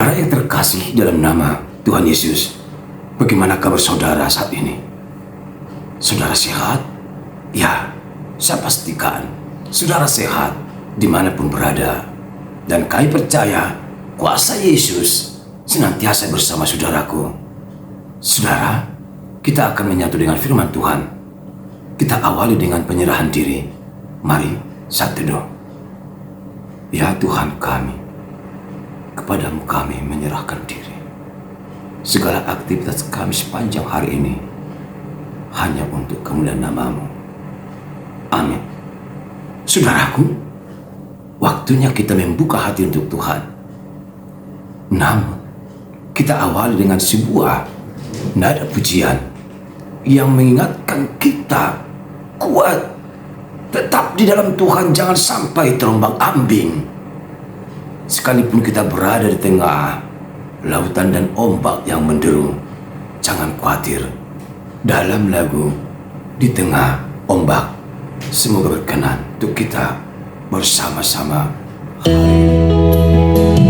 Saudara yang terkasih dalam nama Tuhan Yesus, bagaimana kabar saudara saat ini? Saudara sehat? Ya, saya pastikan saudara sehat dimanapun berada. Dan kami percaya kuasa Yesus senantiasa bersama saudaraku. Saudara, kita akan menyatu dengan firman Tuhan. Kita awali dengan penyerahan diri. Mari saat teduh. Ya Tuhan kami, kepadamu kami menyerahkan diri. Segala aktivitas kami sepanjang hari ini hanya untuk kemuliaan nama-Mu. Amin. Saudaraku, waktunya kita membuka hati untuk Tuhan. Namun, kita awali dengan sebuah nada pujian yang mengingatkan kita kuat, tetap di dalam Tuhan, jangan sampai terombang-ambing. Sekalipun kita berada di tengah lautan dan ombak yang menderu, jangan khawatir. Dalam lagu Di Tengah Ombak, semoga berkenan untuk kita bersama-sama hari ini.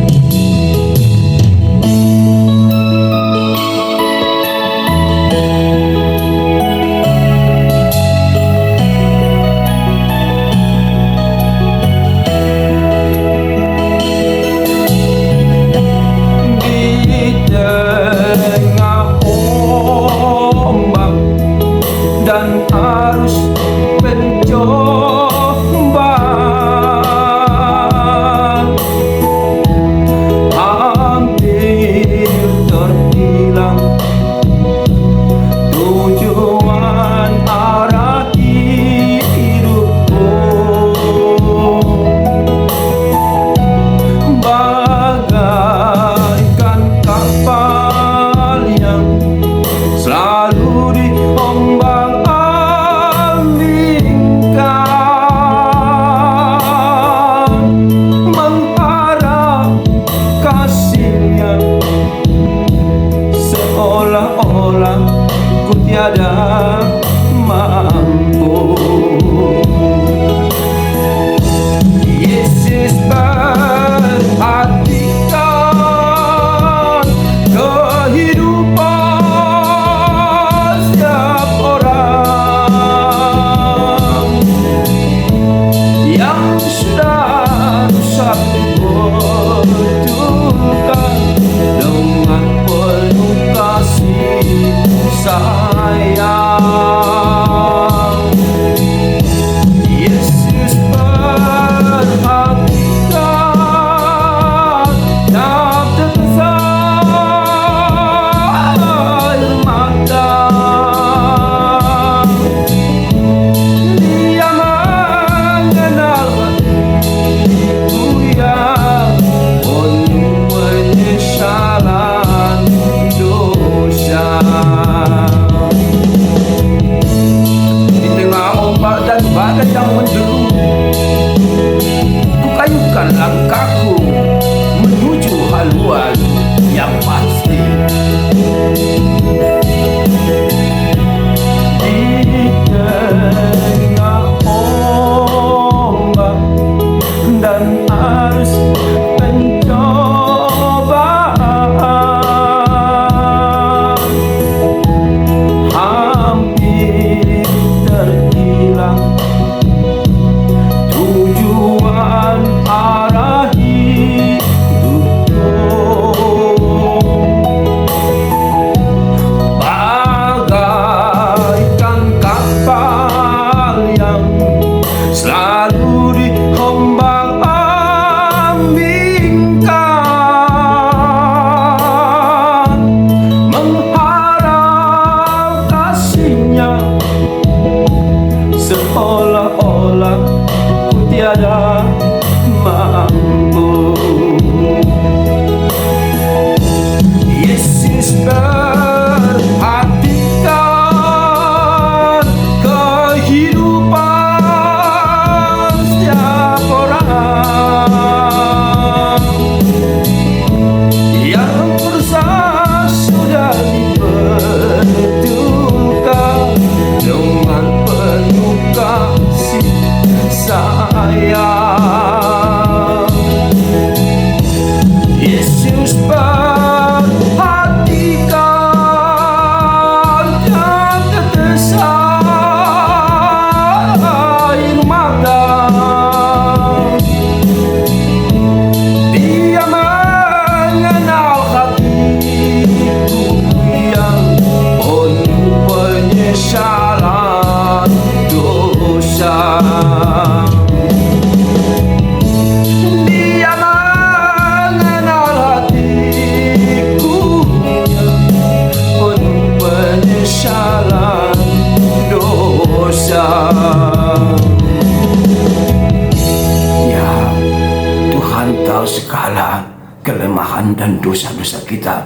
dengan dosa-dosa kita.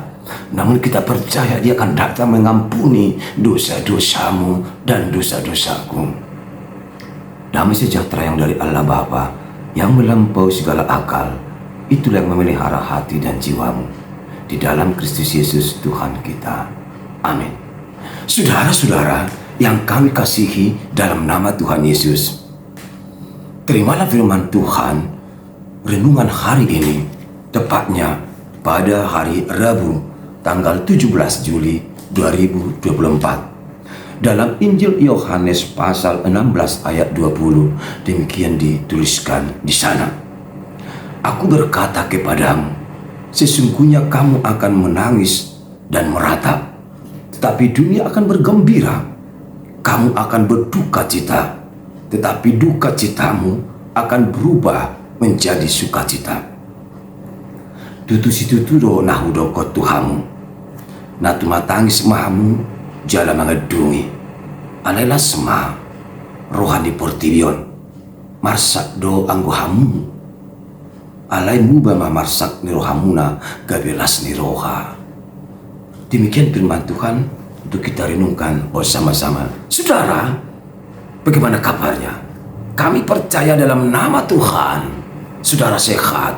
Namun kita percaya Dia akan datang mengampuni dosa-dosamu dan dosa-dosaku. Damai sejahtera yang dari Allah Bapa, yang melampaui segala akal, itulah yang memelihara hati dan jiwamu di dalam Kristus Yesus Tuhan kita. Amin. Saudara-saudara yang kami kasihi dalam nama Tuhan Yesus, terimalah firman Tuhan renungan hari ini, tepatnya pada hari Rabu tanggal 17 Juli 2024. Dalam Injil Yohanes pasal 16 ayat 20, demikian dituliskan di sana. Aku berkata kepadamu, sesungguhnya kamu akan menangis dan meratap, tetapi dunia akan bergembira. Kamu akan berduka cita, tetapi duka citamu akan berubah menjadi sukacita. Tutu-situtu nahudo kotuhamu, natu matangis mahamu, jala mangedungi, alailah sema, rohani portibion, marsak do anggohamu, alai mubama marsak nirohamuna, gabelas niroha. Demikian firman Tuhan untuk kita renungkan bersama-sama. Saudara, bagaimana kabarnya? Kami percaya dalam nama Tuhan, saudara sehat,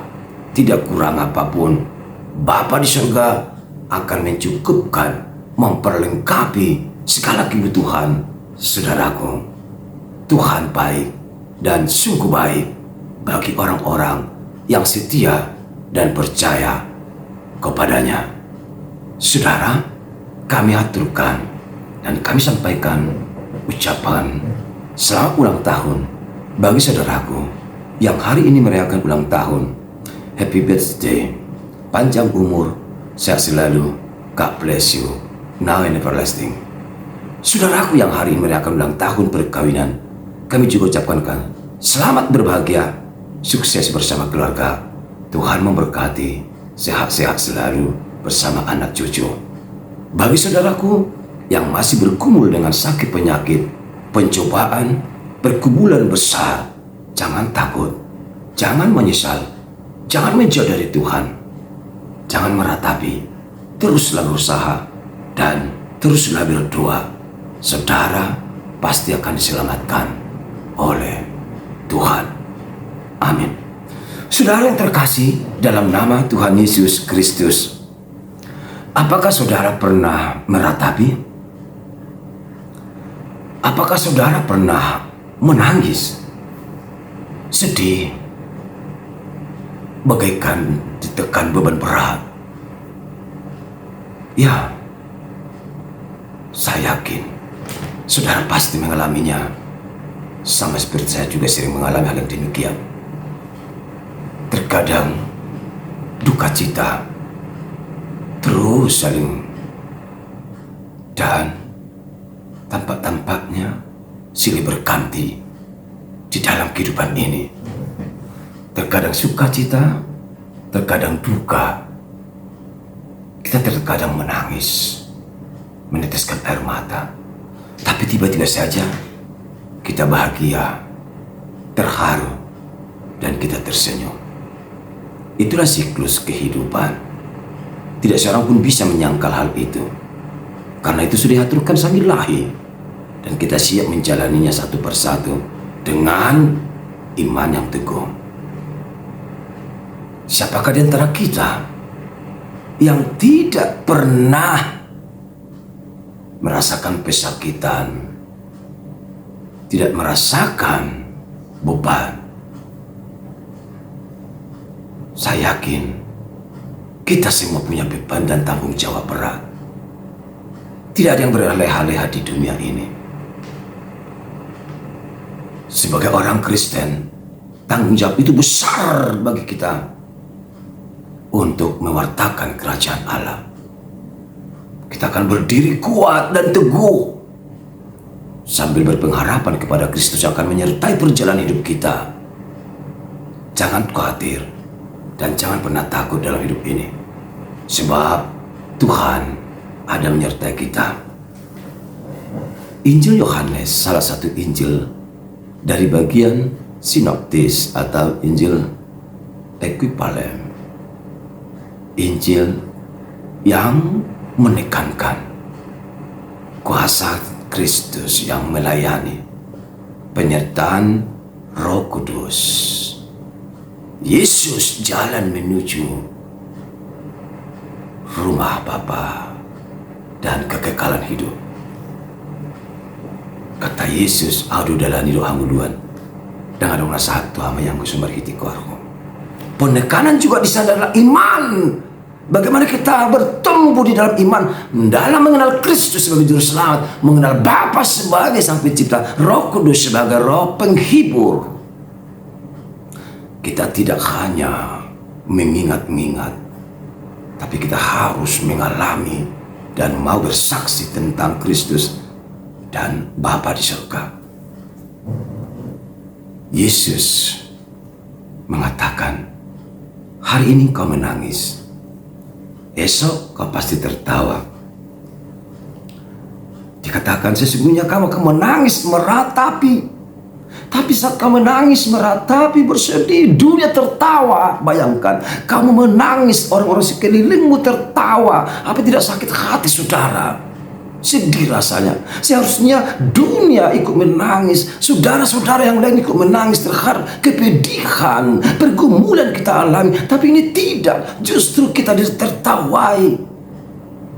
tidak kurang apapun. Bapa di surga akan mencukupkan, memperlengkapi segala kebutuhan saudaraku. Tuhan baik dan sungguh baik bagi orang-orang yang setia dan percaya kepadanya. Saudara, kami aturkan dan kami sampaikan ucapan selamat ulang tahun bagi saudaraku yang hari ini merayakan ulang tahun. Happy birthday, panjang umur, sehat selalu, God bless you, now and everlasting. Saudaraku yang hari ini merayakan ulang tahun perkawinan, kami juga ucapkan selamat berbahagia, sukses bersama keluarga. Tuhan memberkati, sehat-sehat selalu bersama anak cucu. Bagi saudaraku yang masih bergumul dengan sakit penyakit, pencobaan, pergumulan besar, jangan takut, jangan menyesal, jangan menjauh dari Tuhan, jangan meratapi, teruslah berusaha dan teruslah berdoa. Saudara pasti akan diselamatkan oleh Tuhan. Amin. Saudara yang terkasih dalam nama Tuhan Yesus Kristus, apakah saudara pernah meratapi? Apakah saudara pernah menangis, sedih, bagaikan ditekan beban berat? Ya, saya yakin saudara pasti mengalaminya. Sama seperti saya juga sering mengalami hal yang demikian. Terkadang duka cita terus saling, dan tampak-tampaknya silih berganti di dalam kehidupan ini. Terkadang sukacita, terkadang duka. Kita terkadang menangis, meneteskan air mata, tapi tiba-tiba saja kita bahagia, terharu, dan kita tersenyum. Itulah siklus kehidupan. Tidak seorang pun bisa menyangkal hal itu, karena itu sudah diaturkan sang Ilahi, dan kita siap menjalaninya satu persatu dengan iman yang teguh. Siapakah di antara kita yang tidak pernah merasakan pesakitan, tidak merasakan beban? Saya yakin kita semua punya beban dan tanggung jawab berat. Tidak ada yang berleha-leha di dunia ini. Sebagai orang Kristen, tanggung jawab itu besar bagi kita untuk mewartakan kerajaan Allah. Kita akan berdiri kuat dan teguh sambil berpengharapan kepada Kristus yang akan menyertai perjalanan hidup kita. Jangan khawatir dan jangan pernah takut dalam hidup ini, sebab Tuhan ada menyertai kita. Injil Yohanes, salah satu Injil dari bagian sinoptis atau Injil ekuivalen, Injil yang menekankan kuasa Kristus yang melayani, penyertaan Roh Kudus. Yesus jalan menuju rumah Bapa dan kekekalan hidup. Kata Yesus, adu dalam hidup angguduan dengan orang satu ama yang kusumber hitiku aku. Penekanan juga di sana adalah iman. Bagaimana kita bertumbuh di dalam iman, dalam mengenal Kristus sebagai juru selamat, mengenal Bapa sebagai Sang Pencipta, Roh Kudus sebagai Roh Penghibur. Kita tidak hanya mengingat-ingat, tapi kita harus mengalami dan mau bersaksi tentang Kristus dan Bapa di surga. Yesus mengatakan, hari ini kau menangis, esok kau pasti tertawa. Dikatakan sesungguhnya kamu akan menangis meratapi. Tapi saat kamu menangis meratapi bersedih, dunia tertawa. Bayangkan kamu menangis, orang-orang sekelilingmu tertawa. Apa tidak sakit hati saudara? Sedih rasanya. Seharusnya dunia ikut menangis, saudara-saudara yang lain ikut menangis terhadap kepedihan, pergumulan kita alami. Tapi ini tidak, justru kita tertawai.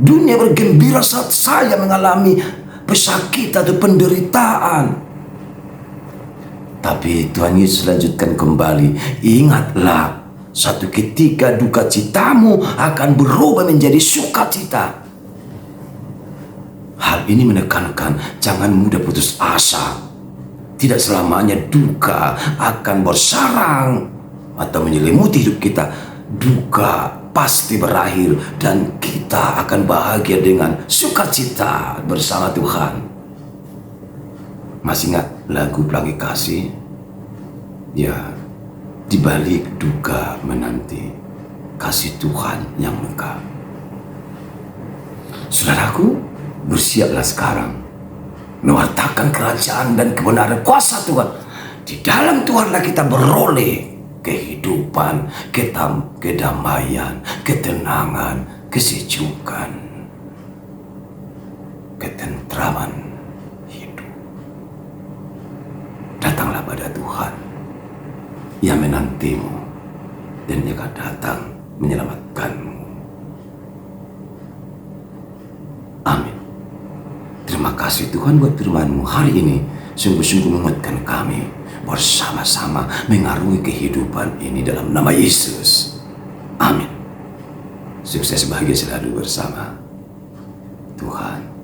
Dunia bergembira saat saya mengalami pesakitan atau penderitaan. Tapi Tuhan Yesus lanjutkan kembali, ingatlah satu ketika duka citamu akan berubah menjadi sukacita. Hal ini menekankan jangan mudah putus asa. Tidak selamanya duka akan bersarang atau menyelimuti hidup kita. Duka pasti berakhir dan kita akan bahagia dengan sukacita bersama Tuhan. Masih ingat lagu Pelangi Kasih? Ya, di balik duka menanti kasih Tuhan yang mekar. Saudaraku, bersiaplah sekarang mewartakan kerajaan dan kebenaran kuasa Tuhan. Di dalam Tuhanlah kita beroleh kehidupan, kedamaian, ketenangan, kesejukan, ketentraman. Datanglah pada Tuhan yang menantimu dan Dia akan datang menyelamatkanmu. Amin. Terima kasih Tuhan buat firman-Mu hari ini. Sungguh-sungguh menguatkan kami bersama-sama mengarungi kehidupan ini dalam nama Yesus. Amin. Sukses bahagia selalu bersama Tuhan.